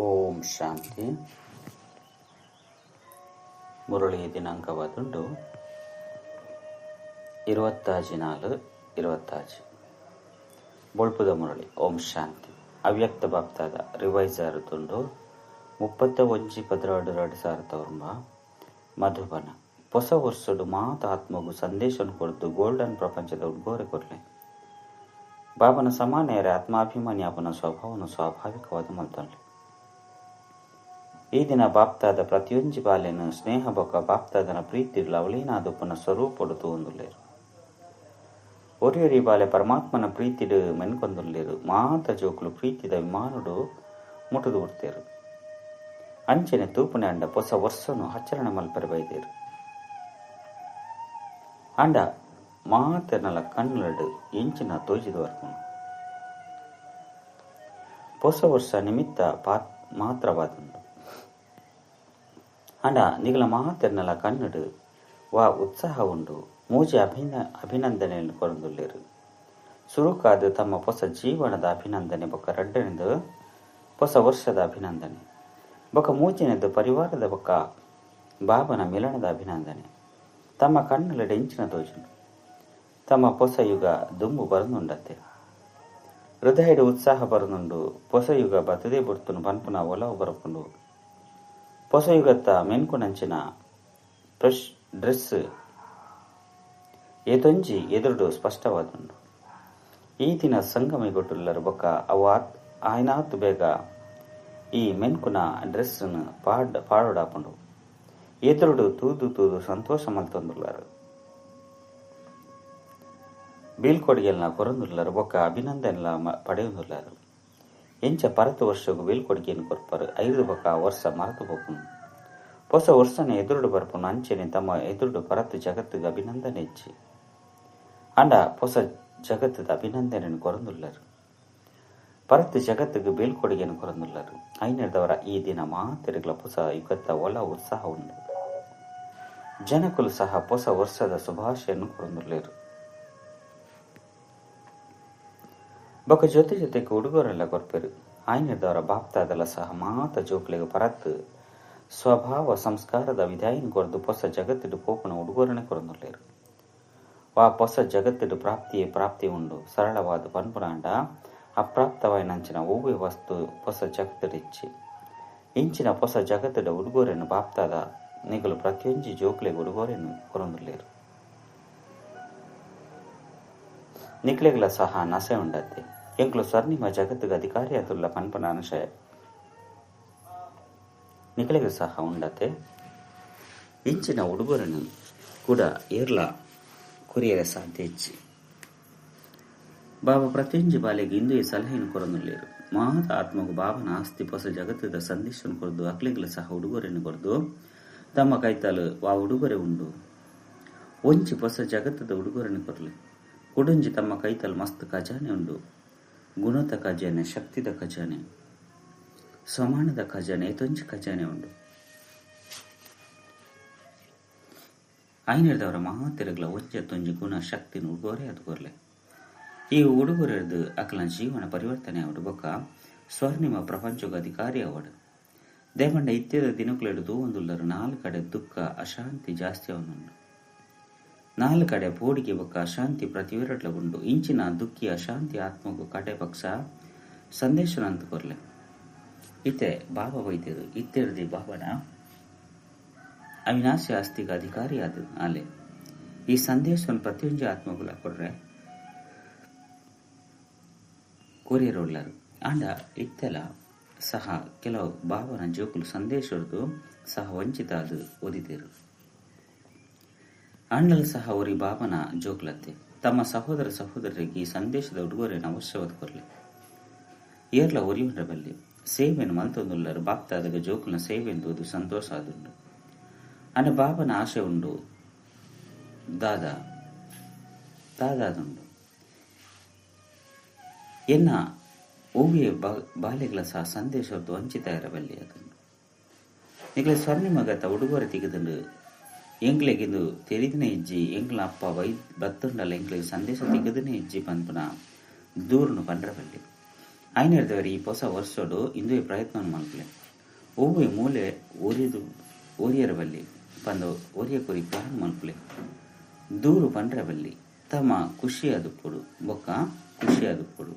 ಓಂ ಶಾಂತಿ. ಮುರಳಿ ದಿನಾಂಕವಾದುಂಡು 24/4/20 ಬೊಳ್ಪುದ ಮುರಳಿ. ಓಂ ಶಾಂತಿ. ಅವ್ಯಕ್ತ ಬಾಪ್ತಾದ ರಿವೈಸ್ ಆರುತ್ತುಂಡು 31/12/2009 ಮಧುಬನ. ಹೊಸ ವರ್ಷಡು ಮಾತ ಆತ್ಮಗು ಸಂದೇಶವನ್ನು ಕೊಡ್ದು ಗೋಲ್ಡನ್ ಪ್ರಪಂಚದ ಉಡ್ಗೋರೆ ಕೊಡ್ಲೆ ಬಾಬನ ಸಮಾನೆಯರ ಆತ್ಮಾಭಿಮಾನಿ ಆಪನ ಸ್ವಭಾವವನ್ನು ಸ್ವಾಭಾವಿಕವಾದ ಮಲ್ತೊಂಡ್ಲೆ. ಈ ದಿನ ಬಾಪ್ತಾದ ಪ್ರತಿಯೊಂಜಿ ಬಾಲೆನು ಸ್ನೇಹ ಬೊಕ ಬಾಪ್ತಾದನ ಪ್ರೀತಿಡ್ಲ ಅವಳೇನಾದೊಪ್ಪನ ಸ್ವರೂಪಡು ತೂಂದುಲ್ಲೇರು. ಒರಿಯೊರಿ ಬಾಲೆ ಪರಮಾತ್ಮನ ಪ್ರೀತಿಡು ಮೆನ್ಕೊಂದುಲ್ಲೇರು. ಮಾತ ಜೋಕುಲು ಪ್ರೀತಿದ ವಿಮಾನುಡು ಮುಟುದು ಬಿಡ್ತೇರು. ಅಂಚನೆ ತೂಪುನೆ ಅಂಡ ಹೊಸ ವರ್ಷನು ಆಚರಣೆ ಮಲ್ಪರೆ ಬೈದೇರು. ಅಂಡ ಮಾತೆನಲ ಕಣ್ಣುಲಡು ಎಂಚಿನ ತೋಜಿದು ವರ್ಪುನು. ಹೊಸ ವರ್ಷ ನಿಮಿತ್ತ ಮಾತ್ರವಾದುಂಡು. ಅಂಡ ನಿಗಲ ಮಾತೆರ್ನಲ ಕಣ್ಣುಡು ವಾ ಉತ್ಸಾಹ ಉಂಡು ಮೂಜೆ ಅಭಿನಂದನೆಯನ್ನು ಕೊರಂದುಲ್ಲೇರು. ಸುರುಕಾದು ತಮ್ಮ ಹೊಸ ಜೀವನದ ಅಭಿನಂದನೆ ಬೊಕ್ಕ ರಡ್ಡನೆದು ಹೊಸ ವರ್ಷದ ಅಭಿನಂದನೆ ಬೊಕ್ಕ ಮೂಜಿನೆದು ಪರಿವಾರದ ಬೊಕ್ಕ ಬಾಬನ ಮಿಲನದ ಅಭಿನಂದನೆ. ತಮ್ಮ ಕಣ್ಣುಲಡು ಎಂಚಿನ ತೋಜುಂಡು. ತಮ್ಮ ಹೊಸ ಯುಗ ದುಂಬು ಬರನುಂಡತ್ತೆ. ಹೃದಯಡು ಉತ್ಸಾಹ ಬರನುಂಡು. ಹೊಸ ಯುಗ ಬತದೇ ಬುಡ್ತುನು ಪನ್ಪುನ ಒಲವು ಬರಪುಂಡು. ಹೊಸ ಯುಗತ್ತ ಮೆನ್ಕುನಂಚಿನ ಫ್ರೆಶ್ ಡ್ರೆಸ್ ಏತೊಂಜಿ ಎದುರುಡು ಸ್ಪಷ್ಟವಾದುಂಡು. ಈ ದಿನ ಸಂಗಮಿಗೊಟ್ಟುಲ್ಲರು ಬೊಕ್ಕ ಅವು ಆಯ್ನಾತು ಬೇಗ ಈ ಮೆನ್ಕುನ ಡ್ರೆಸ್ ಪಾಡೋಡಾಪುಂಡು. ಎದುರುಡು ತೂದು ಸಂತೋಷ ಮಲ್ತೊಂದುಲ್ಲರು. ಬೀಳ್ಕೊಡುಗೆಲ್ನ ಕೊರಂದುಲ್ಲರು ಬೊಕ್ಕ ಅಭಿನಂದನೆಲ ಪಡೆಯುವುದುಲ್ಲರು. ಎಂಚ ಪರತು ವರ್ಷಗೂ ಬೀಳ್ಕೊಡುಗೆಯನ್ನು ಕೊರ್ಪರು. 5 ಬೊಕ್ಕ ವರ್ಷ ಮರೆತು ಹೋಗುನು. ಹೊಸ ವರ್ಷನ ಎದುರುಡು ಬರ್ಪುನು. ಅಂಚೆನೆ ತಮ್ಮ ಎದುರುಡು ಪರತು ಜಗತ್ತಿಗೆ ಅಭಿನಂದನೆ ಹೆಚ್ಚಿ ಅಂಡ ಹೊಸ ಜಗತ್ತದ ಅಭಿನಂದನೆಯನ್ನು ಕೊರಂದುಲ್ಲರು. ಪರತು ಜಗತ್ತಿಗೆ ಬೀಳ್ಕೊಡುಗೆಯನ್ನು ಕೊರಂದುಲ್ಲರು. ಐನರ್ದವರ ಈ ದಿನ ಮಾತೆರೆಗಳ ಹೊಸ ಯುಗತ್ತ ಒಲ ಉತ್ಸಾಹ ಉಂಡು. ಜನಕುಲು ಸಹ ಹೊಸ ವರ್ಷದ ಶುಭಾಶಯನ್ನು ಕೊರಂದುಲ್ಲೇರು. ಬೊಕ್ಕ ಜೊತೆಗೆ ಹುಡುಗರೆಲ್ಲ ಕೊರ್ಪೆರು. ಆಯ್ನರ್ದವರ ಬಾಪ್ತಾದಲ್ಲ ಸಹ ಮಾತ ಜೋಕ್ಲೆಗೆ ಪರತ್ತು ಸ್ವಭಾವ ಸಂಸ್ಕಾರದ ವಿಧಾಯಿನ ಕೊರದು ಹೊಸ ಜಗತ್ತಿಡು ಪೋಪುನ ಉಡುಗೊರೆನೆ ಕೊರಂದುಲ್ಲೇರು. ವಾ ಹೊಸ ಜಗತ್ತಿಡು ಪ್ರಾಪ್ತಿ ಉಂಡು. ಸರಳವಾದ ಪನ್ಪುನಾಂಡ ಅಪ್ರಾಪ್ತವಾಯಿನಂಚಿನ ಒವ್ವೆ ವಸ್ತು ಹೊಸ ಜಗತ್ತಿಡು ಇಚ್ಚಿ ಇಂಚಿನ ಹೊಸ ಜಗತ್ತಿಡ ಉಡುಗೊರೆಯನ್ನು ಬಾಪ್ತಾದ ನಿಗಲು ಪ್ರತಿಯೊಂಜಿ ಜೋಕ್ಲೆಗೆ ಉಡುಗೊರೆಯನ್ನು ಕೊರಂದುಲ್ಲೇರು. ನಿಕ್ಲೆಗಳ ಸಹ ನಸೆ ಉಂಡತ್ತೆ. ಎಂಕ್ಲು ಸ್ವರ್ಣಿಮ ಜಗತ್ತಿಗೆ ಅಧಿಕಾರಿಯಾದುಲ್ಲ ಪನ್ಪನ ಅನಶಯ ನಿಕ್ಲೆಗೆ ಸಹ ಉಂಡತ್ತೆ. ಇಂಚಿನ ಉಡುಗೊರೆನು ಕೂಡ ಏರ್ಲ ಕೊರಿಯರೆ ಸಾಧ್ಯ ಇಚ್ಚಿ ಬಾಬಾ ಪ್ರತಿಯೊಂಜಿ ಬಾಲೆಗೆ ಇಂದು ಈ ಸಲಹೆಯನ್ನು ಕೊರಂದುಲ್ಲೇರು. ಮಾತ ಆತ್ಮಗೂ ಬಾಬನ ಆಸ್ತಿ ಹೊಸ ಜಗತ್ತದ ಸಂದೇಶವನ್ನು ಕೊರದು ಅಕ್ಲೆಗಳು ಸಹ ಉಡುಗೊರೆಯನ್ನು ಕೊರದು ತಮ್ಮ ಕೈತಲು ವಾ ಉಡುಗೊರೆ ಉಂಡು. ಒಂಚಿ ಹೊಸ ಜಗತ್ತದ ಉಡುಗೊರೆಯನ್ನು ಕೊರಲೆ ಕುಡುಂಜಿ ತಮ್ಮ ಕೈತಲು ಮಸ್ತ್ ಖಜಾನೆ ಉಂಡು. ಗುಣದ ಖಜಾನೆ, ಶಕ್ತಿದ ಖಜಾನೆ, ಸಮಾನದ ಖಜಾನೆ, ಏತೊಂಜಿ ಖಜಾನೆ ಉಂಡು. ಐನರ್ದವರ ಮಹಾತಿರಗಳ ಒಂಜಿ ಗುಣ ಶಕ್ತಿನ ಉಡುಗೊರೆ ಅದು ಕೊರ್ಲೆ. ಈ ಉಡುಗೊರೆದು ಅಕ್ಲನ ಜೀವನ ಪರಿವರ್ತನೆ ಅವಡು ಬೊಕ್ಕ ಸ್ವರ್ಣಿಮ ಪ್ರಪಂಚಗ ಅಧಿಕಾರಿ ಅವಡು. ದೇವಂಡ ಇತ್ಯದ ದಿನಕುಲೆಡು ತೂವೊಂದುಲ್ಲರು. 4 ಕಡೆ ದುಃಖ ಅಶಾಂತಿ ಜಾಸ್ತಿ ಅವನುಂಡು. 4 ಕಡೆ ಪೋಡಿಗೆ ಬೊಕ್ಕ ಅಶಾಂತಿ ಪ್ರತಿವಿರಟ್ಲ ಉಂಡು. ಇಂಚಿನ ದುಃಖಿ ಅಶಾಂತಿ ಆತ್ಮಗೂ ಕಡೆ ಪಕ್ಷ ಸಂದೇಶನ ಅಂತ ಕೊರ್ಲೆ. ಇತ್ತೆ ಬಾಬಾ ಬೈದ್ಯರು ಇತ್ತೆರ್ದಿ ಬಾಬನ ಅವಿನಾಶಿ ಆಸ್ತಿಗ ಅಧಿಕಾರಿ ಆದ ಆಲೆ ಈ ಸಂದೇಶವನ್ನು ಪ್ರತಿಯೊಂದು ಆತ್ಮಗುಲ ಕೊಡ್ರೆ ಕೊರಿಯರುಳ್ಳರು. ಅಂಡ ಇತ್ತೆಲ ಸಹ ಕೆಲವು ಬಾಬನ ಜೋಕುಲು ಸಂದೇಶದ್ದು ಸಹ ವಂಚಿತ ಅದು ಓದಿದರು. ಅಂಡಲು ಸಹ ಒರಿ ಬಾಬನ ಜೋಕ್ಲತ್ತೆ ತಮ್ಮ ಸಹೋದರ ಸಹೋದರರಿಗೆ ಈ ಸಂದೇಶದ ಉಡುಗೊರೆಯನ್ನು ಅವಶ್ಯವಾದ ಕೊರಲೆ ಏರ್ಲ ಒರಿಯುಂಡ್ರ ಬಲ್ಲಿ ಸೇವೆಯನ್ನು ಮಲ್ತೊಂದುಲ್ಲರು. ಬಾಪ್ತಾದಾಗ ಜೋಕುಲ್ನ ಸೇವೆ ಎಂದುವುದು ಸಂತೋಷ ಆದುಂಡು. ಅಂಡ ಬಾಬನ ಆಶೆ ಉಂಡು. ದಾದಾದುಂಡು ಎನ್ನ ಓವಿಯ ಬಾಲೆಗಳ ಸಹ ಸಂದೇಶದ್ದು ವಂಚಿತ ಇರಬಲ್ಲಿ ಅದುಂಡು. ನಿಗಲ ಸ್ವರ್ಣಿಮಗತ ಉಡುಗೊರೆ ತೆಗೆದುಂಡು ಎಂಗ್ಲೆಗಿಂದು ತೆರಿದಿನ ಇಜ್ಜಿ ಎಂಗ್ಲ ಅಪ್ಪ ಬತ್ತುಂಡಲ್ಲ ಎಂಗ್ಲಿಗೆ ಸಂದೇಶ ತೆಗೆದನೇ ಇಜ್ಜಿ ಪನ್ಪುನ ದೂರನು ಪಂಡ್ರಬಲ್ಲಿ ಐನರ್ದವರಿ ಈ ಹೊಸ ವರ್ಷೋಡು ಇಂದು ಪ್ರಯತ್ನ ಮಲ್ಪಲೆ ಒವ್ವೆ ಮೂಲೆ ಓರಿಯರ ಬಲ್ಲಿ ಪಂದು ಒರಿಯ ಕುರಿ ಪ್ಲಾನ್ ಮಲ್ಪಲೆ ದೂರು ಪಂಡ್ರೆ ಬಲ್ಲಿ ತಮ್ಮ ಖುಷಿಯಾದುಪ್ಪುಡು ಬೊಕ್ಕ ಖುಷಿಯಾದುಪ್ಪುಡು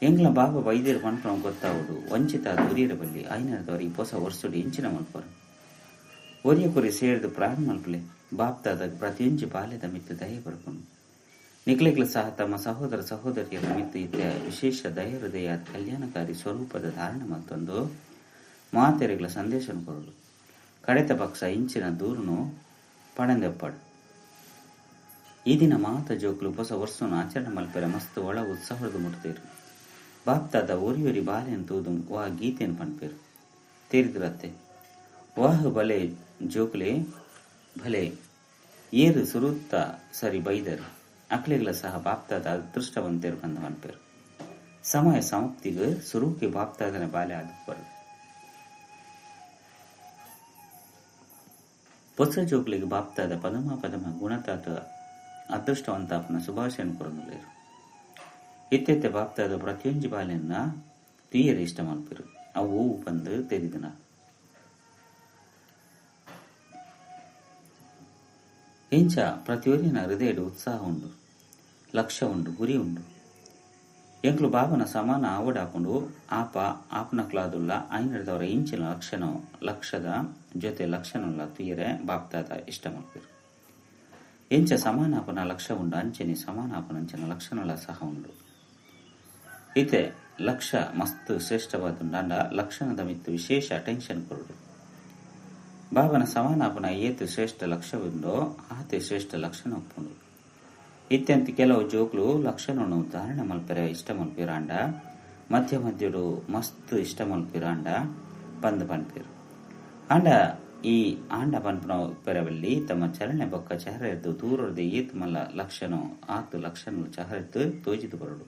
ಎಂಗ್ಲ ಬಾಬಾ ವೈದ್ಯರು ಪಂಪನ ಗೊತ್ತಾವುಡು ವಂಚಿತ ಒರಿಯರ ಬಲ್ಲಿ ಐನರ್ದವರಿ ಈ ಹೊಸ ವರ್ಷೋಡು ಎಂಚಿನ ಮಲ್ಪರು ಒರಿಯ ಕುರಿ ಸೇರಿದು ಪ್ರಾಣ ಮಲ್ಪಲೆ ಬಾಪ್ತಾದ ಪ್ರತಿಯೊಂದು ಬಾಲ್ಯದ ಮಿತ್ತು ದಯ ಬರ್ಕೊಂಡು ನಿಕ್ಲೆಗ್ಲು ಸಹ ತಮ್ಮ ಸಹೋದರ ಸಹೋದರಿಯರ ಮಿತ್ತು ಇತ್ಯ ವಿಶೇಷ ದಯ ಹೃದಯ ಕಲ್ಯಾಣಕಾರಿ ಸ್ವರೂಪದ ಧಾರಣ ಮತ್ತೊಂದು ಮಾತೆರೆಗಳ ಸಂದೇಶ ಕೊರಡು ಕಡೆತ ಪಕ್ಷ ಇಂಚಿನ ದೂರನು ಪಣಂದೆಪ್ಪಡು ಈ ದಿನ ಮಾತ ಜೋಕ್ಲು ಹೊಸ ವರ್ಷವನ್ನು ಆಚರಣೆ ಮಲ್ಪೆರ ಮಸ್ತ್ ಒಳ ಉತ್ಸಾಹದ ಮುಟ್ತೇರು ಬಾಪ್ತಾದ ಒರಿಯೊರಿ ಬಾಲ್ಯನ್ ತೂದು ವಾ ಗೀತೆಯನ್ನು ಪಣ್ಪೇರು ತೀರಿದ್ರತ್ತೆ ವಾಹ ಬಲೆ ಜೋಕ್ಲೆ ಭಲೆ ಏರು ಸುರುತ್ತ ಸರಿ ಬೈದರು ಅಕ್ಲೆಗಳ ಸಹ ಬಾಪ್ತಾದ ಅದೃಷ್ಟವಂತರು ಬಂದು ಮನ್ಪೇರು ಸಮಯ ಸಮಾಪ್ತಿಗೆ ಸುರುಕಿ ಬಾಪ್ತಾದನ ಬಾಲ್ಯ ಆದುಪ್ಪರು ಹೊಸ ಜೋಕ್ಲಿಗೆ ಬಾಪ್ತಾದ ಪದಮ ಗುಣತಾತ ಅದೃಷ್ಟವಂತಾಪನ ಶುಭಾಶಯನ ಕೊರಲೇರು ಇತ್ತೆತ್ತೆ ಬಾಪ್ತಾದ ಪ್ರತಿಯೊಂದು ಬಾಲ್ಯನ್ನ ತೀಯರು ಇಷ್ಟ ಮಲ್ಪೇರು ಅವು ಬಂದು ತೆರಿದನ ಎಂಚ ಪ್ರತಿಯೊರಿನ ಹೃದಯದ ಉತ್ಸಾಹ ಉಂಡು ಲಕ್ಷ್ಯ ಉಂಡು ಗುರಿ ಉಂಡು ಎಂಕ್ಲು ಬಾಬನ ಸಮಾನ ಆವಡಾಕೊಂಡು ಆಪನಕ್ಲಾದುಲ್ಲ ಐನರ್ದವರ ಇಂಚಿನ ಲಕ್ಷದ ಜೊತೆ ಲಕ್ಷಣುಲ್ಲ ತುಯ್ಯರೆ ಬಾಪ್ತಾದ ಇಷ್ಟ ಮಲ್ಪೇರು ಎಂಚ ಸಮಾನಾಪನ ಲಕ್ಷ್ಯ ಉಂಡು ಅಂಚನೆ ಸಮಾನಾಪನ ಅಂಚನ ಲಕ್ಷಣಲ ಸಹ ಉಂಡು ಇತೆ ಲಕ್ಷ್ಯ ಮಸ್ತ್ ಶ್ರೇಷ್ಠವಾದುಂಡು ಅಂಡ ಲಕ್ಷಣದ ಮಿತ್ತು ವಿಶೇಷ ಅಟೆನ್ಷನ್ ಕೊರಡು ಬಾಬನ ಸಮಾನಾಪನ ಏತು ಶ್ರೇಷ್ಠ ಲಕ್ಷ್ಯವುಂಡೋ ಆತೆ ಶ್ರೇಷ್ಠ ಲಕ್ಷಣ ಒಪ್ಪುಂಡು ಇತ್ಯಂತ ಕೆಲವು ಜೋಕ್ಲು ಲಕ್ಷಣವನ್ನು ಧಾರಣ ಮಲ್ಪೆರ ಇಷ್ಟ ಮಲ್ಪಿರಾಂಡ ಮಧ್ಯಡು ಮಸ್ತ್ ಇಷ್ಟ ಮಲ್ಪಿರಾಂಡ ಪಂದ್ ಪನ್ಪೇರು ಆಂಡ ಈ ಆಂಡ ಪನ್ಪನ ಪೆರವಲ್ಲಿ ತಮ್ಮ ಚಲನೆ ಬೊಕ್ಕ ಚಹರೆದ್ದು ದೂರದ ಏತ್ ಮಲ್ಲ ಲಕ್ಷಣ ಆತು ಲಕ್ಷಣ ಚಹರೆದ್ದು ತೋಜಿದು ಬರಡು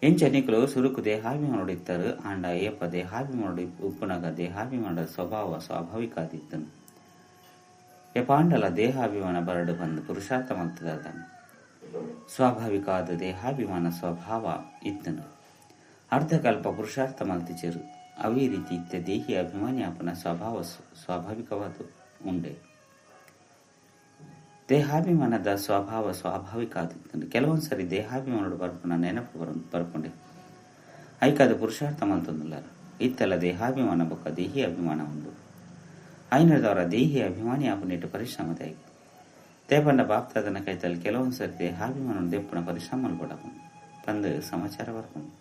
ಎಂಚ ನಿಕ್ಲು ಸುರುಕು ದೇಹಾಭಿಮಾನೋಡಿತ್ತರು ಆಂಡ ಏಪ ದೇಹಾಭಿಮಾನೋಡಿ ಉಪ್ಪುನಗ ದೇಹಾಭಿಮಾನದ ಸ್ವಭಾವ ಸ್ವಾಭಾವಿಕ ಆದಿತ್ತನು ಎಪಾಂಡಲ ದೇಹಾಭಿಮಾನ ಬರಡು ಬಂದು ಪುರುಷಾರ್ಥ ಮಲ್ತದಾದನು ಸ್ವಾಭಾವಿಕ ಆದ ದೇಹಾಭಿಮಾನ ಸ್ವಭಾವ ಇತ್ತನು ಅರ್ಧಕಲ್ಪ ಪುರುಷಾರ್ಥ ಮಲ್ತಿಚರು ಅವೇ ರೀತಿ ಇತ್ತ ದೇಹಿ ಅಭಿಮಾನಿಯಾಪನ ಸ್ವಭಾವ ಸ್ವಾಭಾವಿಕವಾದ ಉಂಡೆ ದೇಹಾಭಿಮಾನದ ಸ್ವಭಾವ ಸ್ವಾಭಾವಿಕ ಆದಿತ್ತನು ಕೆಲವೊಂದ್ಸರಿ ದೇಹಾಭಿಮಾನೋಡು ಬರ್ಪನ ನೆನಪು ಬರ್ಕೊಂಡೆ ಐಕಾದ ಪುರುಷಾರ್ಥ ಮಲ್ತೊಂದುಲ್ಲಾರ ಇತ್ತಲ್ಲ ದೇಹಾಭಿಮಾನ ಬೊಕ್ಕ ದೇಹಿ ಅಭಿಮಾನ ಉಂಡು ಐನರ್ದವರ ದೇಹಿ ಅಭಿಮಾನಿ ಆಪನಿಟ್ಟು ಪರಿಶ್ರಮದ ತೇಪಂಡ ಬಾಪ್ತಾದನ ಕೈತಲ್ಲಿ ಕೆಲವೊಂದ್ಸರಿ ದೇಹಾಭಿಮಾನ ದೆಪ್ಪುನ ಪರಿಶ್ರಮ ಪಂದು ಸಮಾಚಾರ ಬರ್ಕೊಂಡು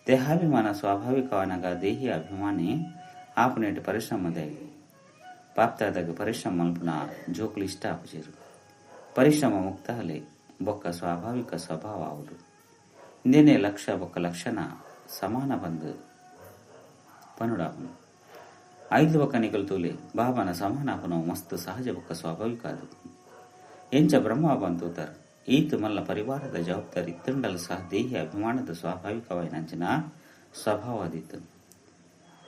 ದೇಹಾಭಿಮಾನ ಸ್ವಾಭಾವಿಕವನಾಗ ದೇಹಿ ಅಭಿಮಾನಿ ಆಪನಿಟ್ಟು ಪರಿಶ್ರಮದ ಬಾಪ್ತಾದಾಗ ಪರಿಶ್ರಮ ಮಲ್ಪುನ ಜೋಕ್ಲು ಇಷ್ಟ ಆಪುಜೇರು ಪರಿಶ್ರಮ ಮುಕ್ತ ಹಲೆ ಬೊಕ್ಕ ಸ್ವಾಭಾವಿಕ ಸ್ವಭಾವ ಆವುದು ಇಂದೇನೆ ಲಕ್ಷ್ಯ ಬೊಕ್ಕ ಲಕ್ಷಣ ಸಮಾನ ಬಂದು ಪನುಡಾಪನು ಐದು ಬೊಕ್ಕ ನಿಗಲು ತೂಲೆ ಬಾಬನ ಸಮಾನಾಪನವು ಮಸ್ತ್ ಸಹಜ ಬೊಕ್ಕ ಸ್ವಾಭಾವಿಕ ಆದು ಎಂಚ ಬ್ರಹ್ಮ ಬಂತೂತರ್ ಈತು ಮಲ್ಲ ಪರಿವಾರದ ಜವಾಬ್ದಾರಿ ತಿಂಡಲು ಸಹ ದೇಹಿ ಅಭಿಮಾನದ ಸ್ವಾಭಾವಿಕವಾಯಿನಂಚಿನ ಸ್ವಭಾವದಿತ್ತು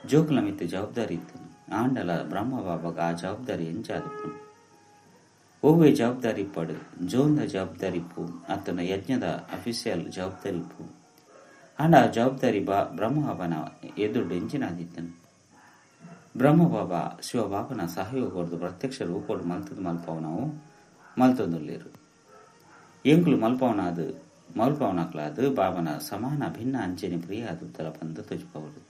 ಜೋಕ್ಲ ಮಿತ್ತು ಜವಾಬ್ದಾರಿ ಇತ್ತು ಆಂಡಲ ಬ್ರಹ್ಮ ಬಾಬಾಗ ಆ ಜವಾಬ್ದಾರಿ ಎಂಚಾದಪ್ಪು ಒವ್ವೆ ಜವಾಬ್ದಾರಿ ಪಡು ಜೋಂದ ಜವಾಬ್ದಾರಿಪ್ಪು ಅತನ ಯಜ್ಞದ ಅಫಿಸಿಯಲ್ ಜವಾಬ್ದಾರಿಪ್ಪು ಆಂಡ ಜವಾಬ್ದಾರಿ ಬ್ರಹ್ಮ ಬಾಬನ ಎದುರು ಎಂಚಿನಾದಿತ್ತನು ಬ್ರಹ್ಮ ಬಾಬಾ ಶಿವಬಾಬನ ಸಹಯೋಗ ಹೊಡೆದು ಪ್ರತ್ಯಕ್ಷ ರೂಪೋಡು ಮಲ್ಪವನವು ಮಲ್ತೊಂದುಲ್ಲೇರು ಎಂಕ್ಲು ಮಲ್ಪವನಕ್ಲಾದು ಬಾಬನ ಸಮಾನ ಭಿನ್ನ ಅಂಚೆನೆ ಪ್ರಿಯ ಆದುತ್ತರ ಬಂದು ತುಜುಪವಡು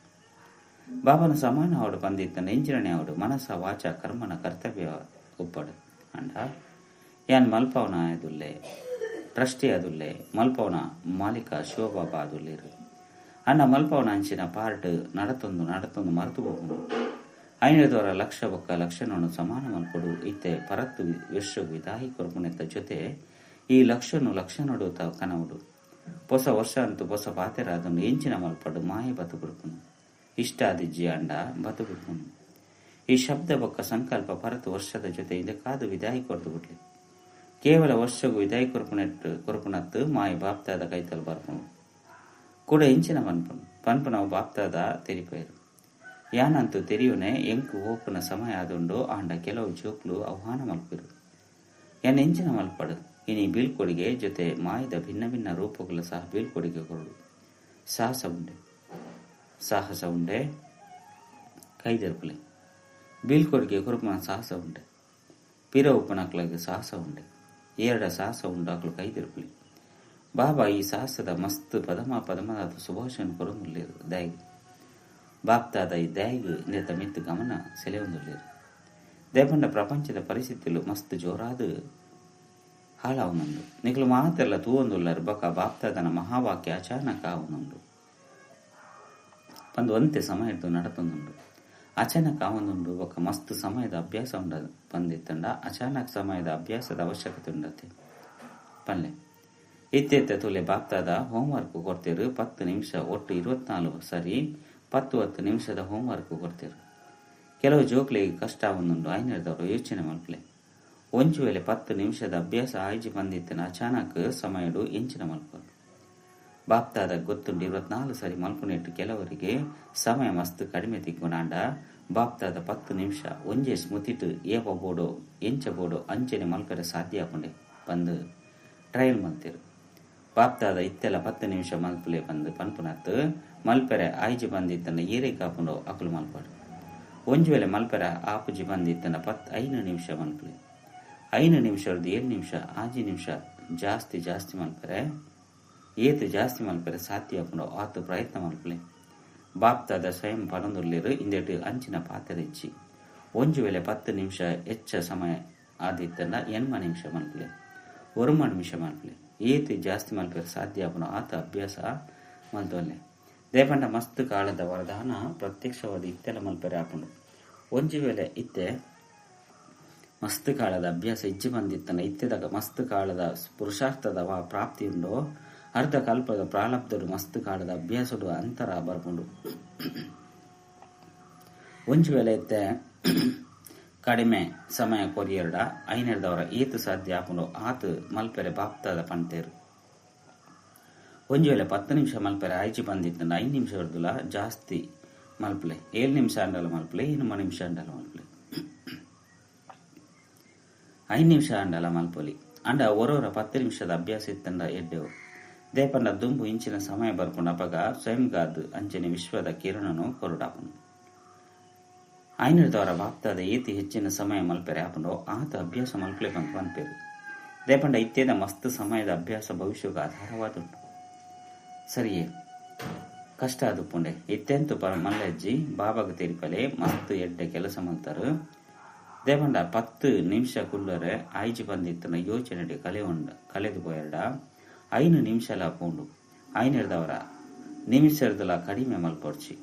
ಬಾಬನ ಸಮಾನ ಅವಡು ಬಂದಿತ್ತ ನೆಂಜಿರಣೆ ಅವಡು ಮನಸ ವಾಚ ಕರ್ಮನ ಕರ್ತವ್ಯ ಉಪ್ಪಡು ಅಂಡ ಯಾನ್ ಮಲ್ಪವನ ಆದುಲ್ಲೆ ಟ್ರಸ್ಟಿ ಆದುಲ್ಲೆ ಮಲ್ಪವನ ಮಾಲೀಕ ಶಿವಬಾಬಾ ಆದುಲ್ಲೇರು ಅಣ್ಣ ಮಲ್ಪವನ ಅಂಚಿನ ಪಾರ್ಟ್ ನಡತೊಂದು ಮರೆತು ಹೋಗುನು ಐನದವರ ಲಕ್ಷ ಬೊಕ್ಕ ಲಕ್ಷಣವನ್ನು ಸಮಾನ ಮಲ್ಪಡು ಇತ್ತೆ ಪರತ್ತು ವಿಶ್ವ ವಿದಾಹಿ ಕೊರ್ಪುನೆತ್ತ ಜೊತೆ ಈ ಲಕ್ಷಣಡು ಕನವುಡು ಹೊಸ ವರ್ಷ ಅಂತೂ ಹೊಸ ಪಾತೆರ ಅದನ್ನು ಎಂಚಿನ ಮಲ್ಪಡು ಮಾಯ ಬದುಕುಡುಕುನು ಇಷ್ಟ ಆದಿಜ್ಜಿ ಅಂಡ ಬದುಕುಡುಕುನು ಈ ಶಬ್ದ ಬೊಕ್ಕ ಸಂಕಲ್ಪ ಪರತು ವರ್ಷದ ಜೊತೆ ಇದಕ್ಕಾದು ವಿದಾಯಿ ಕೊರ್ದು ಬಿಡ್ಲಿ ಕೇವಲ ವರ್ಷಗೂ ವಿದಾಯಿ ಕೊರ್ಪುನತ್ತು ಮಾಯ ಬಾಪ್ತಾದ ಕೈತಲ್ ಬರ್ಪುನು ಕೂಡ ಎಂಚಿನ ಪನ್ಪುನವು ಬಾಪ್ತಾದ ತೆರಿಪೇರು ಯಾನಂತೂ ತೆರಿಯುನೆ ಎಂಕು ಓಪುನ ಸಮಯ ಆದುಂಡು ಆಂಡ ಕೆಲವು ಜೋಕ್ಲು ಆಹ್ವಾನ ಮಲ್ಪಿರು ಯಾನ್ ಎಂಚಿನ ಮಲ್ಪಡು ಇನಿ ಬೀಳ್ಕೊಡಿಗೆ ಜೊತೆ ಮಾಯದ ಭಿನ್ನ ಭಿನ್ನ ರೂಪಗಳು ಸಹ ಬೀಳ್ಕೊಡಿಗೆ ಕೊರಡು ಸಾಹಸ ಉಂಡೆ ಕೈದೆರ್ಪಲೆ ಬೀಳ್ಕೊಡುಗೆ ಕುರುಪನ ಸಾಹಸ ಉಂಡೆ ಪಿರ ಉಪ್ಪನಕ್ಲಾಗ ಸಾಹಸ ಉಂಡೆ ಸಾಹಸ ಉಂಡಾಕ್ಲು ಕೈದೆರ್ಪಲೆ ಬಾಬಾ ಈ ಸಾಹಸದ ಮಸ್ತ್ ಪದಮಾದ ಸುಭಾಷಣ ಕೊರೊಂದುಲ್ಲೇರು ದಾಯಿಗೆ ಬಾಪ್ತಾದ ಈ ದಾಯಿಗೆ ನೇತ ಮಿತ್ತು ಗಮನ ಸೆಳೆಯೊಂದುಲ್ಲೇರು ದೇಪಂಡ ಪ್ರಪಂಚದ ಪರಿಸ್ಥಿತಿಲು ಮಸ್ತ್ ಜೋರಾದ ಹಾಳಾವನುಂಡು ನಿಖಲು ಮಾತೆಲ್ಲ ತೂವೊಂದುಲ್ಲರು ಬೊಕ ಬಾಪ್ತಾದನ ಮಹಾವಾಕ್ಯ ಅಚಾನಕ ಆವನುಂಡು ಪಂದು ಒಂತೆ ಸಮಯದ್ದು ನಡತೊಂದುಂಡು ಅಚಾನಕ್ ಆವೊಂದುಂಡು ಬೊಕ ಮಸ್ತ್ ಸಮಯದ ಅಭ್ಯಾಸ ಉಂಡ ಬಂದಿತ್ತಂಡ ಅಚಾನಕ್ ಸಮಯದ ಅಭ್ಯಾಸದ ಅವಶ್ಯಕತೆ ಉಂಡತೆ ಪಲ್ಲೆ ಇತ್ತೆತ್ತ ತುಲೆ ಬಾಪ್ತಾದ ಹೋಮ್ವರ್ಕ್ ಕೊಡ್ತೇರು 10 ನಿಮಿಷ ಒಟ್ಟು 24 ಸರಿ 10-10 ನಿಮಿಷದ ಹೋಮ್ವರ್ಕ್ ಕೊಡ್ತೇರು ಕೆಲವು ಜೋಕ್ಲಿಗೆ ಕಷ್ಟ ಆವೊಂದುಂಡು ಐನರ್ದವರು ಯೋಚನೆ ಮಲ್ಪಲೆ ಒಂಜು ವೇಳೆ 10 ನಿಮಿಷದ ಅಭ್ಯಾಸ ಆಯ್ಜಿ ಬಂದಿತ್ತನ ಅಚಾನಕ್ ಸಮಯಡು ಎಂಚಿನ ಮಲ್ಪರು ಬಾಪ್ತಾದ ಗೊತ್ತುಂಡು 24 ಸರಿ ಮಲ್ಪುನೆಟ್ಟು ಕೆಲವರಿಗೆ ಸಮಯ ಮಸ್ತ್ ಕಡಿಮೆ ತಿಕ್ಕೊಂಡ ಬಾಪ್ತಾದ 10 ನಿಮಿಷ ಒಂಜೆ ಸ್ಮೃತಿಟ್ಟು ಏಪ ಬೋಡೋ ಎಂಚ ಬೋಡೋ ಅಂಚನೆ ಮಲ್ಪರೆ ಸಾಧ್ಯ ಆಪುಂಡೆ ಬಂದು ಟ್ರಯಲ್ ಮಲ್ತೇರು ಬಾಪ್ತಾದ ಇತ್ತೆಲ್ಲ 10 ನಿಮಿಷ ಮಲ್ಪಲೆ ಬಂದು ಪನ್ಪುನತ್ತು ಮಲ್ಪೆರೆ ಆಯ್ಜಿ ಬಂದಿತ್ತನ ಏರೆ ಕಾಪುಂಡು ಅಕುಲು ಮಲ್ಪಾಡು ಒಂಜು ವೇಳೆ ಮಲ್ಪೆರೆ ಆಪುಜಿ ಬಂದಿತ್ತನ 5 ನಿಮಿಷ ಮಲ್ಪಲೆ 5 ನಿಮಿಷ 7 ನಿಮಿಷ 5 ನಿಮಿಷ ಜಾಸ್ತಿ ಮಲ್ಪೆರೆ ಏತು ಜಾಸ್ತಿ ಮಲ್ಪೆರೆ ಸಾಧ್ಯ ಆಪುಂಡು ಆತು ಪ್ರಯತ್ನ ಮಲ್ಪಲೆ ಬಾಪ್ತಾದ ಸ್ವಯಂ ಪನೊಂದುಲ್ಲೇರು ಇಂದೆಟ್ಟು ಅಂಚಿನ ಪಾತ್ರ ಹೆಚ್ಚಿ ಒಂಜು ವೇಳೆ 10 ನಿಮಿಷ ಹೆಚ್ಚ ಸಮಯ ಆದಿತ್ತಂಡ 8 ನಿಮಿಷ ಮಲ್ಪಲೆ 1 ನಿಮಿಷ ಮಲ್ಪಲೆ ಏತು ಜಾಸ್ತಿ ಮಲ್ಪೆರೆ ಸಾಧ್ಯ ಆಪುಂಡು ಆತ ಅಭ್ಯಾಸ ಮಲ್ತೊಲ್ಲೆ ದೇಪಂಡ ಮಸ್ತ್ ಕಾಲದ ವರದಾನ ಪ್ರತ್ಯಕ್ಷವಾದ ಇತ್ತೆಲ್ಲ ಮಲ್ಪೆರೆ ಆಪುಂಡು ಒಂಜು ವೇಳೆ ಇತ್ತೆ ಮಸ್ತ್ ಕಾಲದ ಅಭ್ಯಾಸ ಇಜ್ಜಿ ಬಂದಿತ್ತನ ಇತ್ತೆದಾಗ ಮಸ್ತ್ ಕಾಲದ ಪುರುಷಾರ್ಥದ ಪ್ರಾಪ್ತಿ ಉಂಡೋ ಅರ್ಧ ಕಲ್ಪದ ಪ್ರಾಲಬ್ಧಡು ಮಸ್ತ್ ಕಾಲದ ಅಭ್ಯಾಸಡು ಅಂತರ ಬರ್ಪುಂಡು ಒಂಜು ವೇಳೆ ಇತ್ತೆ ಕಡಿಮೆ ಸಮಯ ಕೊರಿಯರ್ಡ ಐನರ್ದವರ ಏತು ಸಾಧ್ಯ ಆಪುಂಡು ಆತು ಮಲ್ಪೆರೆ ಬಾಪ್ತಾದ ಪಂತೇರು ಒಂಜು ವೇಳೆ 10 ನಿಮಿಷ ಮಲ್ಪೆರೆ ಆಯ್ಚಿ ಬಂದಿತ್ತಂಡ 5 ನಿಮಿಷ ಹೊರದುಲ ಜಾಸ್ತಿ ಮಲ್ಪಲೆ 7 ನಿಮಿಷ ಅಂಡಲ ಮಲ್ಪಲೆ 8 ನಿಮಿಷ ಅಂಡಲ ಮಲ್ಪಲೆ 5 ನಿಮಿಷ ಅಂಡಲ ಮಲ್ಪೊಲಿ ಅಂಡ ಒರೋರ 10 ನಿಮಿಷದ ಅಭ್ಯಾಸ ಇತ್ತಂಡ ಎಡ್ಡೆವು ದೇಪಂಡ ದುಂಬು ಇಂಚಿನ ಸಮಯ ಬರ್ಪುಂಡು ಅಪಗ ಸ್ವಯಂಗಾದ್ ಅಂಚನೆ ವಿಶ್ವದ ಕಿರಣನು ಕೊರುಡಾಪುಂಡು ಐನರ್ದವರ ಬಾಪ್ತಾದ ಏತಿ ಹೆಚ್ಚಿನ ಸಮಯ ಮಲ್ಪೆರೆ ಆಪುಂಡು ಆತ ಅಭ್ಯಾಸ ಮಲ್ಪಲೆ ಪನ್ಪೇರು ದೇಪಂಡ ಇತ್ತೇದ ಮಸ್ತ್ ಸಮಯದ ಅಭ್ಯಾಸ ಭವಿಷ್ಯಕ್ಕೆ ಆಧಾರವಾದುಂಟು ಸರಿಯೇ ಕಷ್ಟ ಆದುಪ್ಪುಂಡೆ ಇತ್ತೆಂತು ಮಲ್ಲಜ್ಜಿ ಬಾಬಾಗ ತೆರಿಪಲೆ ಮಸ್ತ್ ಎಡ್ಡೆ ಕೆಲಸ ಮಲ್ತಾರು ದೇಪಂಡ 10 ನಿಮಿಷ ಕುಳ್ಳರೆ ಆಯ್ಜಿ ಬಂದಿತ್ತನ ಯೋಚನೆ ಕಳೆದು ಪೋಯರ್ಡ 5 ನಿಮಿಷಲ ಪೂಂಡು ಐನರ್ದವರ ನಿಮಿಷರ್ದಲ ಕಡಿಮೆ ಮಲ್ಪೊಡ್ಚಿ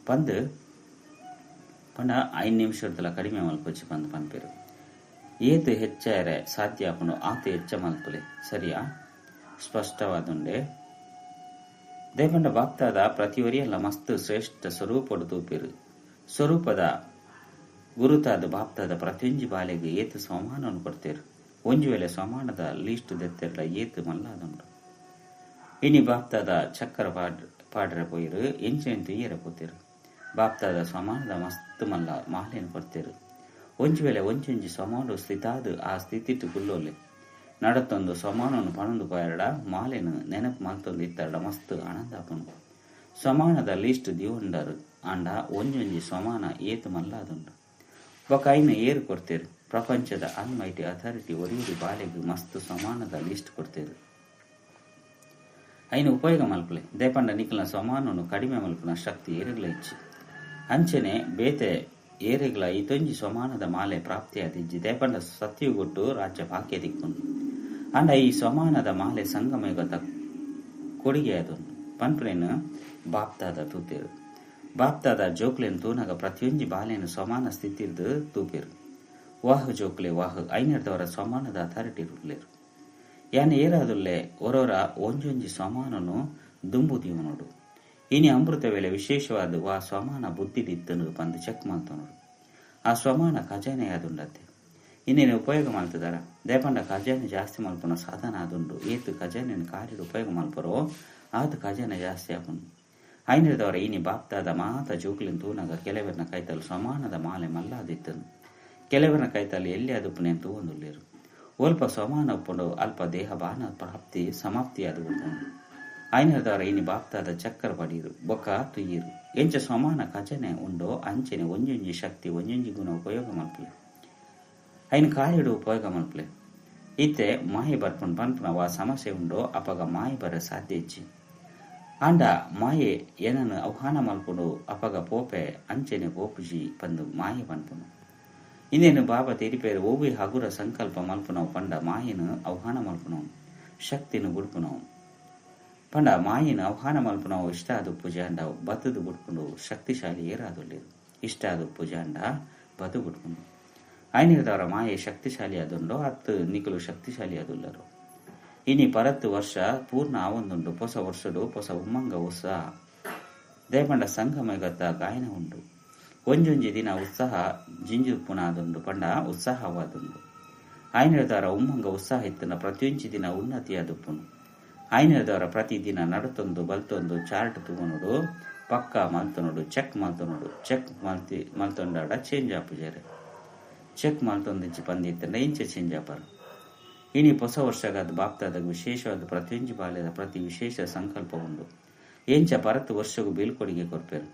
ಪಂದ್ ಪಂಡ 5 ನಿಮಿಷರ್ದಲ ಕಡಿಮೆ ಮಲ್ಪೊಚ್ಚಿ ಪಂದ್ ಪನ್ಪೇರು ಏತು ಹೆಚ್ಚಾರೆ ಸಾಧ್ಯ ಆಪುಂಡು ಆತು ಹೆಚ್ಚ ಮಲ್ಪಲೆ ಸರಿಯಾ ಸ್ಪಷ್ಟವಾದುಂಡೆ ದೇಪಂಡ ಬಾಪ್ತಾದ ಪ್ರತಿವರಿಯಲ್ಲ ಮಸ್ತ್ ಶ್ರೇಷ್ಠ ಸ್ವರೂಪಡು ತೂಪೇರು ಸ್ವರೂಪದ ಗುರುತಾದ ಬಾಪ್ತಾದ ಪ್ರತಿಯೊಂಜಿ ಬಾಲೆಗೆ ಏತು ಸಮಾನವನ್ನು ಕೊಡ್ತೇರು ಒಂಜು ವೇಳೆ ಸಮಾನದ ಲೀಸ್ಟ್ ದೆತ್ತೆರ್ಲ ಏತು ಮಲ್ಲಾದುಂಡು ಇನಿ ಬಾಪ್ತಾದ ಚಕ್ಕರ ಪಾಡ್ರೆ ಪೋಯಿರು ಎಂಚೆಂತು ಈಯರ ಪೋತೇರು ಬಾಪ್ತಾದ ಸಮಾನದ ಮಸ್ತ್ ಮಲ್ಲ ಮಾಲೆಯನ್ನು ಕೊಡ್ತೇರು ಒಂಜು ವೇಳೆ ಒಂಜೊಂಜಿ ಸಮಾನು ಸ್ಥಿತಾದು ಆ ಸ್ಥಿತಿಟ್ಟು ಕುಲ್ಲೋಲೆ ನಡತ್ತೊಂದು ಸಮಾನವನ್ನು ಪಣೊಂದು ಪೋಯರ್ಡ ಮಾಲೆನು ನೆನಪು ಮಲ್ತೊಂದು ಇತ್ತರ್ಡ ಮಸ್ತ್ ಆನಂದ ಆಪುಂಡು ಸಮಾನದ ಲೀಸ್ಟ್ ದಿವಂಡರು ಆಂಡ ಒಂಜೊಂಜಿ ಸಮಾನ ಏತು ಮಲ್ಲಾದುಂಡು ಬೊಕ ಐನ ಏರು ಕೊಡ್ತೇರು ಪ್ರಪಂಚದ ಆಲ್ಮೈಟಿ ಅಥಾರಿಟಿ ಒರಿಯೂರಿ ಬಾಲೆಗೆ ಮಸ್ತ್ ಸಮಾನದ ಲೀಸ್ಟ್ ಕೊಡ್ತೇರು ಐನ ಉಪಯೋಗ ಮಲ್ಪಲೆ ದೇಪಂಡ ನಿಖಲ್ನ ಸಮಾನವನ್ನು ಕಡಿಮೆ ಮಲ್ಪನ ಶಕ್ತಿ ಏರೆಗ್ಲ ಇಚ್ಚಿ ಅಂಚನೆ ಬೇತೆ ಏರೆಗ್ಲ ಇತೊಂಜಿ ಸಮಾನದ ಮಾಲೆ ಪ್ರಾಪ್ತಿಯಾದಿಜ್ಜಿ ದೇಪಂಡ ಸತ್ಯುಗೊಟ್ಟು ರಾಜ್ಯ ಭಾಗ್ಯ ದಿಕ್ಕುಂಡು ಅಂಡ ಈ ಸಮಾನದ ಮಾಲೆ ಸಂಗಮಯುಗದ ಕೊಡುಗೆ ಅದೊಂದು ಪನ್ಪುರೇನು ಬಾಪ್ತಾದ ತೂತೇರು ಬಾಪ್ತಾದ ಜೋಕ್ಲೆನ್ ತೂನಗ ಪ್ರತಿಯೊಂಜಿ ಬಾಲೆನು ಸಮಾನ ಸ್ಥಿತಿರ್ದು ತೂಪೇರು ವಾಹ್ ಜೋಕ್ಲೆ ವಾಹ್ ಐನರ್ದವರ ಸಮಾನದ ಅಥಾರಿಟಿ ಇರುಲೇರು ಯಾನ್ ಏರಾದುಲ್ಲೆ ಒರೋರ ಒಂಜೊಂಜಿ ಸಮಾನನು ದುಂಬುದಿವನೋಡು ಇನಿ ಅಮೃತ ವೇಳೆ ವಿಶೇಷವಾದ ವಾ ಸಮಾನ ಬುದ್ಧಿದಿತ್ತನು ಬಂದು ಚೆಕ್ ಮಾಡ್ತನೋಡು ಆ ಸಮಾನ ಖಜಾನೆ ಆದುಂಡತ್ತೆ ಇನ್ನೇನು ಉಪಯೋಗ ಮಾಡ್ತಿದಾರ ದೇಪಂಡ ಖಜಾನೆ ಜಾಸ್ತಿ ಮಲ್ಪನ ಸಾಧನ ಆದುಂಡು ಏತು ಖಜಾನೆಯನ್ನು ಕಾರ್ಯದ ಉಪಯೋಗ ಮಲ್ಪರೋ ಆತ ಖಜಾನೆ ಜಾಸ್ತಿ ಆಪುಂಡು ಐನರ್ದವರ ಇನಿ ಬಾಪ್ತಾದ ಮಾತ ಜೋಕ್ಲಿನ ತೂನಗ ಕೆಲವರನ ಕೈತಲು ಸಮಾನದ ಮಾಲೆ ಮಲ್ಲಾದಿತ್ತನು ಕೆಲವರನ ಕೈತಲು ಎಲ್ಲಿ ಅದುಪ್ಪನೆ ಅಂತ ಒಂದುಲ್ಲೇರು ಒಲ್ಪ ಸಮಾನ ಉಪ್ಪುಂಡು ಅಲ್ಪ ದೇಹ ಬಾನ ಪ್ರಾಪ್ತಿ ಸಮಾಪ್ತಿಯಾದ ಉಳ್ಕೊಂಡು ಐನದವರ ಇನಿ ಬಾಪ್ತಾದ ಚಕ್ಕರ ಪಡೀರು ಬೊಕ್ಕ ತುಯ್ಯಿರು ಎಂಚ ಸಮಾನ ಖಜನೆ ಉಂಡೋ ಅಂಚೆನೆ ಒಂಜೊಂಜಿ ಶಕ್ತಿ ಒಂಜೊಂಜಿ ಗುಣ ಉಪಯೋಗ ಮಲ್ಪಲೆ ಐನ್ ಕಾಲಿಡು ಉಪಯೋಗ ಮಲ್ಪಲೆ ಇತ್ತೆ ಮಾಯಿ ಬರ್ಪುಂಡು ಪನ್ಪುನವ ಸಮಸ್ಯೆ ಉಂಡೋ ಅಪಗ ಮಾಯಿ ಬರ ಸಾಧ್ಯ ಇಜ್ಜಿ ಆಂಡ ಮಾಯೆ ಏನನ್ನು ಆಹ್ವಾನ ಮಲ್ಪುಂಡು ಅಪಗ ಪೋಪೆ ಅಂಚೆನೆ ಪೋಪುಜಿ ಪಂದು ಮಾಯೆ ಪನ್ಪುನು ಇನ್ನೇನು ಬಾಬಾ ತೆರಿಪೇರು ಓವಿ ಹಗುರ ಸಂಕಲ್ಪ ಮಲ್ಪುನವು ಪಂಡ ಮಾಯನು ಆಹ್ವಾನ ಮಲ್ಪುನವು ಶಕ್ತಿನು ಬುಡ್ಪುನವು ಪಂಡ ಮಾಯಿನ ಆಹ್ವಾನ ಮಲ್ಪುನವು ಇಷ್ಟ ಆದ ಪೂಜೆ ಅಂಡ ಬದುದು ಬಿಡ್ಕೊಂಡು ಶಕ್ತಿಶಾಲಿ ಏರಾದುಲ್ಲೇರು ಇಷ್ಟ ಆದ ಪೂಜೆ ಅಂಡ ಬದು ಬಿಡ್ಕೊಂಡು ಐನಿರದವರ ಮಾಯೆ ಶಕ್ತಿಶಾಲಿ ಆದುಂಡೋ ಹತ್ತು ನಿಕಲು ಶಕ್ತಿಶಾಲಿ ಆದುಲ್ಲರು ಇನಿ ಪರತ್ತು ವರ್ಷ ಪೂರ್ಣ ಆವೊಂದುಂಡು ಹೊಸ ವರ್ಷಡು ಹೊಸ ಉಮ್ಮಂಗ ಉತ್ಸಾಹ ದೇಪಂಡ ಸಂಗಮಗತ್ತ ಗಾಯನ ಉಂಡು ಒಂಜೊಂಜಿ ದಿನ ಉತ್ಸಾಹ ಜಿಂಜುಪುನ ಆದುಂಡು ಪಂಡ ಉತ್ಸಾಹವಾದುಂಡು ಐನಿರದವರ ಉಮ್ಮಂಗ ಉತ್ಸಾಹ ಇತ್ತನ ಪ್ರತಿಯೊಂಜಿ ದಿನ ಉನ್ನತಿಯಾದುಪ್ಪುನು ಐನದವರ ಪ್ರತಿದಿನ ನಡತೊಂದು ಬಲ್ತೊಂದು ಚಾರ್ಟ್ ತಗೊಂಡು ಪಕ್ಕ ಮಲ್ತನೋಡು ಚೆಕ್ ಮಲ್ತನೋಡು ಚೆಕ್ ಮಲ್ತೊಂಡಾಡ ಚೇಂಜ್ ಆಪುಜಾರೆ ಚೆಕ್ ಮಲ್ತೊಂದಿಚ್ಚಿ ಪಂದಿತ್ತಂಡ ಇಂಚೆ ಚೇಂಜ್ ಆಪಾರ ಇನಿ ಹೊಸ ವರ್ಷಗಾದ ಬಾಪ್ತಾದಾಗ ವಿಶೇಷವಾದ ಪ್ರತಿಯೊಂಜಿ ಬಾಲ್ಯದ ಪ್ರತಿ ವಿಶೇಷ ಸಂಕಲ್ಪ ಉಂಡು ಎಂಚ ಪರತ್ತು ವರ್ಷಗೂ ಬೀಳ್ಕೊಡಿಗೆ ಕೊರ್ಪೇರು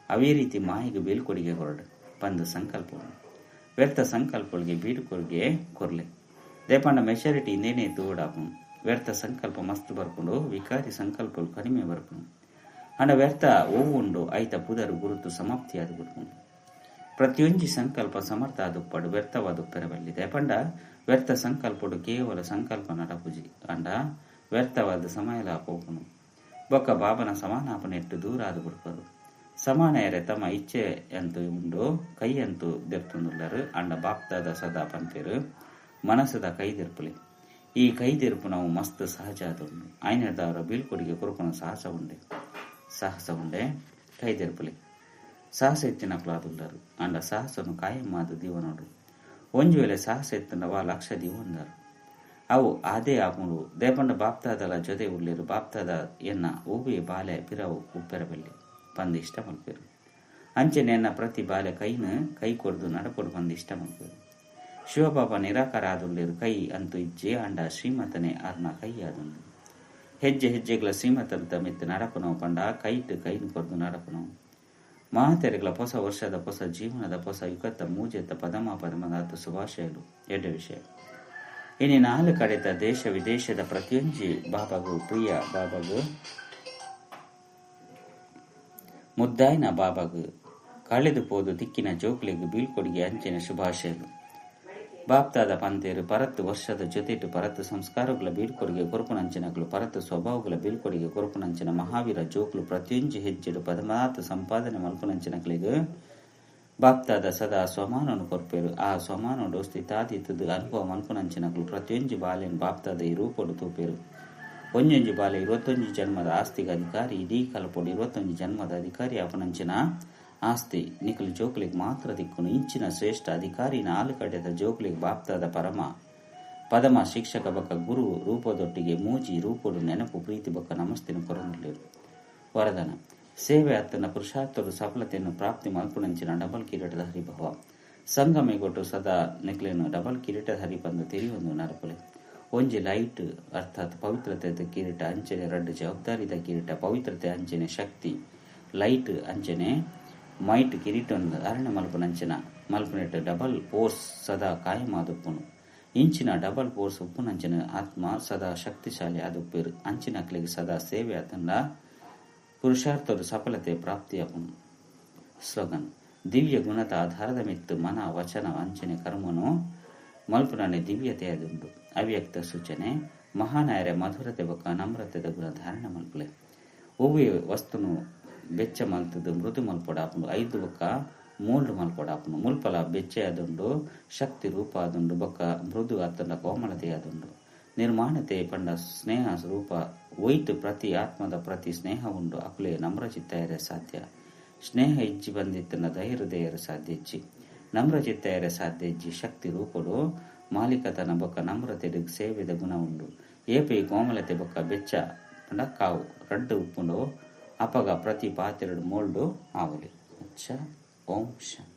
ಅವೇ ರೀತಿ ಮಾಯಿಗೆ ಬೀಳ್ಕೊಡಿಗೆ ಕೊರಡು ಪಂದು ಸಂಕಲ್ಪ ಉಂಡು ವ್ಯರ್ಥ ಸಂಕಲ್ಪಗಳಿಗೆ ಬೀಳ್ಕೊಡಿಗೆ ಕೊರ್ಲೆ ದೇಪಂಡ ಮೆಚುರಿಟಿ ಇಂದೇನೆ ತೂಡಾಪುನು ವ್ಯರ್ಥ ಸಂಕಲ್ಪ ಮಸ್ತ್ ಬರ್ಕೊಂಡು ವಿಕಾರಿ ಸಂಕಲ್ಪಗಳು ಕಡಿಮೆ ಬರ್ಕೊಂಡು ಅಂಡ ವ್ಯರ್ಥ ಉಂಡು ಐತ ಪುದರು ಗುರುತು ಸಮಾಪ್ತಿಯಾದ ಬಿಡ್ಕೊಂಡು ಪ್ರತಿಯೊಂಜಿ ಸಂಕಲ್ಪ ಸಮರ್ಥ ಆದುಪ್ಪಡು ವ್ಯರ್ಥವಾದುಪ್ಪೆರಬಲ್ಲಿದೆ ಪಂಡ ವ್ಯರ್ಥ ಸಂಕಲ್ಪಡು ಕೇವಲ ಸಂಕಲ್ಪ ನಡಪುಜಿ ಅಂಡ ವ್ಯರ್ಥವಾದ ಸಮಯಲ ಹೋಗುನು ಬೊಕ್ಕ ಬಾಬನ ಸಮಾನಾಪನ ಇಟ್ಟು ದೂರ ಆದು ಬಿಡ್ಪರು ಸಮಾನ ಎರೆ ತಮ್ಮ ಇಚ್ಛೆ ಅಂತೂ ಉಂಡು ಕೈಯಂತೂ ದೆರ್ತುಂದುಲ್ಲರು ಅಂಡ ಬಾಪ್ತಾದ ಸದಾ ಪಂಪೇರು ಮನಸ್ಸದ ಕೈದಿರ್ಪಲಿ ಈ ಕೈದಿರುಪು ನಾವು ಮಸ್ತ್ ಸಹಜ ಆದುಂಡು ಐನದವರ ಬೀಳ್ಕೊಡಿಗೆ ಕೊರಪನ ಸಾಹಸ ಉಂಡೆ ಕೈದಿರುಪಲಿ ಸಾಹಸ ಎತ್ತಿನಕ್ಲಾದುಲ್ಲರು ಅಂಡ ಸಾಹಸನು ಕಾಯಮ್ಮಾದು ದೀವನೋಡು ಒಂಜು ವೇಳೆ ಸಾಹಸ ಎತ್ತನವ ಲಕ್ಷ ದೀವಂದರು ಅವು ಅದೇ ಆಪುಂಡು ದೇಪಂಡ ಬಾಪ್ತಾದಲ ಜೊತೆ ಉಳ್ಳಿರು ಬಾಪ್ತಾದ ಎನ್ನ ಹೂವಿ ಬಾಲೆ ಪಿರವು ಉಪ್ಪೆರಬಲ್ಲಿ ಪಂದು ಇಷ್ಟ ಮಲ್ಪೇರು ಅಂಚೆನೆ ಎನ್ನ ಪ್ರತಿ ಬಾಲೆ ಕೈ ಕೊಡ್ದು ನಡಪೊಡು ಪಂದು ಇಷ್ಟ ಮಲ್ಪೇರು ಶಿವಬಾಬಾ ನಿರಾಕಾರ ಆದುಲ್ಲೇರು ಕೈ ಅಂತೂ ಇಜ್ಜೆ ಅಂಡ ಶ್ರೀಮತನೇ ಆರ್ನ ಕೈ ಆದುಂಡು ಹೆಜ್ಜೆ ಹೆಜ್ಜೆಗಳ ಶ್ರೀಮತದ ಮೆತ್ತು ನಡಪನವು ಪಂಡ ಕೈನು ಕೊರ್ದು ನಡಪನವು ಮಹಾತೆರೆಗಳ ಹೊಸ ವರ್ಷದ ಹೊಸ ಜೀವನದ ಹೊಸ ಯುಗತ್ತ ಮೂಜೆತ್ತ ಪದಮದ ಶುಭಾಶಯಲು ಎಡ್ಡ ವಿಷಯ ಇನಿ ನಾಲು ಕಡೆದ ದೇಶ ವಿದೇಶದ ಪ್ರತಿಯೊಂಜಿ ಬಾಬಾಗೂ ಪ್ರಿಯ ಬಾಬಾಗೂ ಮುದ್ದಾಯ್ನ ಬಾಬಾಗೂ ಕಳೆದು ಪೋದು ದಿಕ್ಕಿನ ಜೋಕ್ಲಿಗೆ ಬೀಳ್ಕೊಡಿಗೆ ಅಂಚಿನ ಶುಭಾಶಯಲು ಬಾಪ್ತಾದ ಪಂತೇರು ಪರತ್ತು ವರ್ಷದ ಜೊತೆಟು ಪರತ್ತು ಸಂಸ್ಕಾರಗಳ ಬೀಳ್ಕೊಡಿಗೆ ಕೊರಪುನಂಚಿನಗಳು ಪರತ್ತು ಸ್ವಭಾವಗಳ ಬೀಳ್ಕೊಡಿಗೆ ಕೊರಪುನಂಚಿನ ಮಹಾವೀರ ಜೋಕ್ಲು ಪ್ರತಿಯೊಂಜಿ ಹೆಜ್ಜೆಡು ಪದಮಾತ ಸಂಪಾದನೆ ಮಲ್ಪುನಂಚಿನಗಳಿಗೆ ಬಾಪ್ತಾದ ಸದಾ ಸ್ವಮಾನನು ಕೊರ್ಪೇರು ಆ ಸ್ವಮಾನೋಡು ಸ್ಥಿತಾದಿತ್ತದು ಅನುಭವ ಮಲ್ಪುನಂಚಿನಗಳು ಪ್ರತಿಯೊಂಜಿ ಬಾಲೆಯನ್ನು ಬಾಪ್ತಾದ ಈ ರೂಪೋಡು ತೂಪೇರು ಒಂಜೊಂಜಿ ಬಾಲೆ 21 ಜನ್ಮದ ಆಸ್ತಿಗೆ ಅಧಿಕಾರಿ ಇಡೀ ಕಲ್ಪೋಡು 21 ಜನ್ಮದ ಅಧಿಕಾರಿ ಅಪನಂಚಿನ ಆಸ್ತಿ ನಿಖಲು ಜೋಕ್ಲಿಗೆ ಮಾತ್ರ ದಿಕ್ಕುನು ಇಂಚಿನ ಶ್ರೇಷ್ಠ ಅಧಿಕಾರಿ ನಾಲು ಕಡೆದ ಜೋಕ್ಲಿಗೆ ಬಾಪ್ತಾದ ಪದಮ ಶಿಕ್ಷಕ ಬಕ್ಕ ಗುರು ರೂಪದೊಟ್ಟಿಗೆ ಮೂಜಿ ರೂಪೋಡು ನೆನಪು ಪ್ರೀತಿ ಬಕ್ಕ ನಮಸ್ತಿನ ಕೊರಲಿರು ವರದಾನ ಸೇವೆ ಅತ್ತನ ಪುರುಷಾರ್ಥದ ಸಫಲತೆಯನ್ನು ಪ್ರಾಪ್ತಿ ಮಲ್ಪುನಂಚಿನ ಡಬಲ್ ಕಿರೀಟದ ಹರಿಭವ ಸಂಗಮೆಗೊಟ್ಟು ಸದಾ ನೆಕ್ಲೇನು ಡಬಲ್ ಕಿರೀಟದ ಹರಿಪಂದು ತೆರಿಯೊಂದು ನರಪಲೆ ಒಂಜಿ ಲೈಟ್ ಅರ್ಥಾತ್ ಪವಿತ್ರತೆದ ಕಿರೀಟ ಅಂಚನೆ 2 ಜವಾಬ್ದಾರಿದ ಕಿರೀಟ ಪವಿತ್ರತೆ ಅಂಚನೆ ಶಕ್ತಿ ಲೈಟ್ ಅಂಚನೆ ಮೈಟ್ ಕಿರೀಟೊಂದು ಅರಣ್ಯ ಮಲ್ಪುನಂಚಿನ ಮಲ್ಪುನೆಟ್ ಡಬಲ್ ಫೋರ್ಸ್ ಸದಾ ಕಾಯಮಾದುಪ್ಪುನು ಇಂಚಿನ ಡಬಲ್ ಫೋರ್ಸ್ ಉಪ್ಪುನಂಚಿನ ಆತ್ಮ ಸದಾ ಶಕ್ತಿಶಾಲಿ ಆದುಪ್ಪೇರು ಅಂಚಿನಕ್ಲಿಗೆ ಸದಾ ಸೇವೆ ಅತಂಡ ಪುರುಷಾರ್ಥದ ಸಫಲತೆ ಪ್ರಾಪ್ತಿಯಾಪುನು ಸ್ಲೋಗನ್ ದಿವ್ಯ ಗುಣದ ಆಧಾರದ ಮಿತ್ತು ಮನ ವಚನ ಅಂಚನೆ ಕರ್ಮನು ಮಲ್ಪುನನೆ ದಿವ್ಯತೆಯದುಂಡು ಅವ್ಯಕ್ತ ಸೂಚನೆ ಮಹಾನಾಯರ ಮಧುರತೆ ಬೊಕ್ಕ ನಮ್ರತೆದ ಗುಣ ಧಾರಣ ಮಲ್ಪಲೆ ಒವ್ವೆ ವಸ್ತುನು ಬೆಚ್ಚ ಮಲ್ತದು ಮೃದು ಮಲ್ಪೊಡಾಪುಂಡು 5 ಬೊಕ್ಕ ಮೋಲ್ಡ್ ಮಲ್ಪೊಡಾಪುಂಡು ಮುಲ್ಪಲ ಬೆಚ್ಚೆ ಆದುಂಡು ಶಕ್ತಿ ರೂಪ ಆದುಂಡು ಬೊಕ್ಕ ಮೃದು ಅತ್ತಂಡ ಕೋಮಲತೆ ಆದುಂಡು ನಿರ್ಮಾಣತೆ ಪಂಡ ಸ್ನೇಹ ರೂಪ ಒಯ್ಟ್ ಪ್ರತಿ ಆತ್ಮದ ಪ್ರತಿ ಸ್ನೇಹ ಉಂಡು ಅಕುಲೆ ನಮ್ರ ಚಿತ್ತಾಯರೆ ಸಾಧ್ಯ ಸ್ನೇಹ ಇಜ್ಜಿ ಬಂದಿತ್ತನ ಧೈರ್ಯದೇಯರ ಸಾಧ್ಯ ಇಜ್ಜಿ ನಮ್ರ ಚಿತ್ತಾಯರೆ ಸಾಧ್ಯ ಇಜ್ಜಿ ಶಕ್ತಿ ರೂಪಡು ಮಾಲಿಕತನ ಬೊಕ್ಕ ನಮ್ರತೆ ಸೇವೆದ ಗುಣ ಉಂಡು ಏಪಿ ಕೋಮಲತೆ ಬೊಕ್ಕ ಬೆಚ್ಚ ಪಂಡ ಕಾವು ರಡ್ಡು ಉಪ್ಪುಂಡು ಅಪಗ ಪ್ರತಿ ಪಾತ್ರೆಡು ಮೋಲ್ಡು ಆವಲಿ. ಓಂ ಶಾಂತಿ.